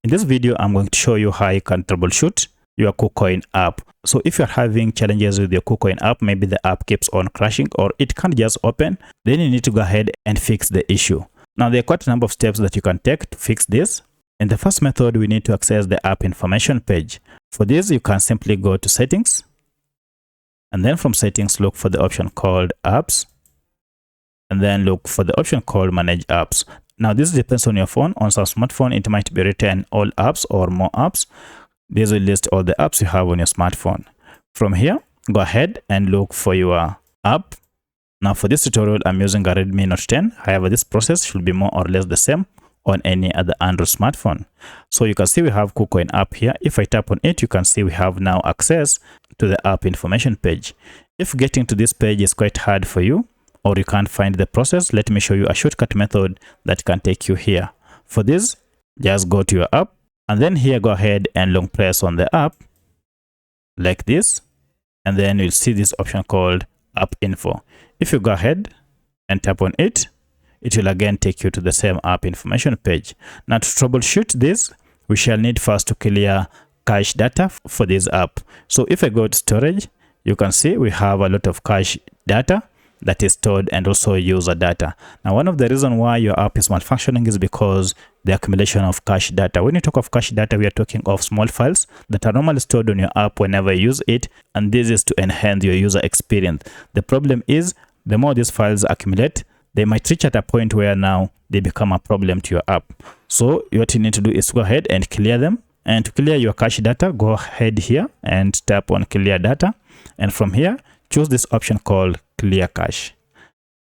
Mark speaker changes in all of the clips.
Speaker 1: In this video, I'm going to show you how you can troubleshoot your KuCoin app. So if you're having challenges with your KuCoin app, maybe the app keeps on crashing or it can't just open, then you need to go ahead and fix the issue. Now, there are quite a number of steps that you can take to fix this. In the first method, we need to access the app information page. For this, you can simply go to settings, and then from settings, look for the option called apps, and then look for the option called manage apps. Now, this depends on your phone. On some smartphone, it might be written all apps or more apps. This will list all the apps you have on your smartphone. From here, go ahead and look for your app. Now, for this tutorial, I'm using a Redmi Note 10. However, this process should be more or less the same on any other Android smartphone. So you can see we have KuCoin app here. If I tap on it, you can see we have now access to the app information page. If getting to this page is quite hard for you, or you can't find the process, let me show you a shortcut method that can take you here. For this, just go to your app, and then here go ahead and long press on the app like this, and then you'll see this option called app info. If you go ahead and tap on it, it will again take you to the same app information page. Now, to troubleshoot this, we shall need first to clear cache data for this app. So if I go to storage, you can see we have a lot of cache data that is stored and also user data. Now, one of the reasons why your app is malfunctioning is because the accumulation of cache data. When you talk of cache data, we are talking of small files that are normally stored on your app whenever you use it, and this is to enhance your user experience. The problem is, the more these files accumulate, they might reach at a point where now they become a problem to your app. So what you need to do is go ahead and clear them. And to clear your cache data, go ahead here and tap on clear data. And from here, choose this option called clear cache.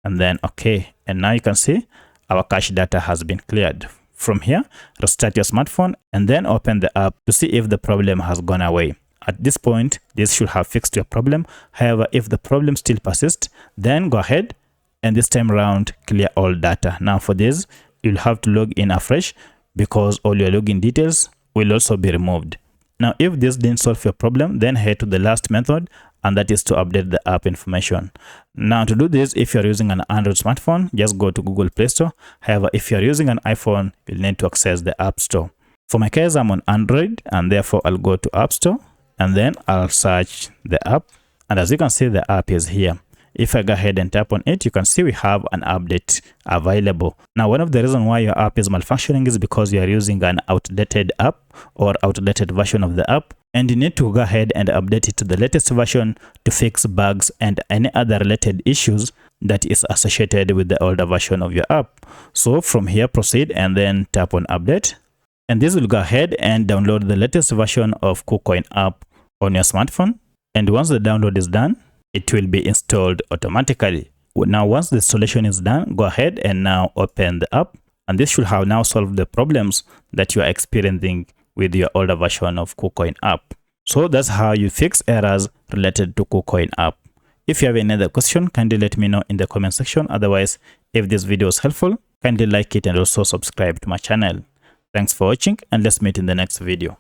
Speaker 1: And then okay. And now you can see our cache data has been cleared. From here, restart your smartphone and then open the app to see if the problem has gone away. At this point, this should have fixed your problem. However, if the problem still persists, then go ahead and this time around clear all data. Now for this, you'll have to log in afresh because all your login details will also be removed. Now, if this didn't solve your problem, then head to the last method, and that is to update the app information. Now, to do this, if you're using an Android smartphone, just go to Google Play Store. However, if you're using an iPhone, you'll need to access the App Store. For my case, I'm on Android, and therefore I'll go to App Store, and then I'll search the app. And as you can see, the app is here. If I go ahead and tap on it, you can see we have an update available. Now, one of the reasons why your app is malfunctioning is because you are using an outdated app or outdated version of the app, and you need to go ahead and update it to the latest version to fix bugs and any other related issues that is associated with the older version of your app. So from here, proceed and then tap on update. And this will go ahead and download the latest version of KuCoin app on your smartphone. And once the download is done, it will be installed automatically. Now, once the installation is done, go ahead and now open the app. And this should have now solved the problems that you are experiencing with your older version of KuCoin app. So that's how you fix errors related to KuCoin app. If you have any other question, kindly let me know in the comment section. Otherwise, if this video is helpful, kindly like it and also subscribe to my channel. Thanks for watching, and let's meet in the next video.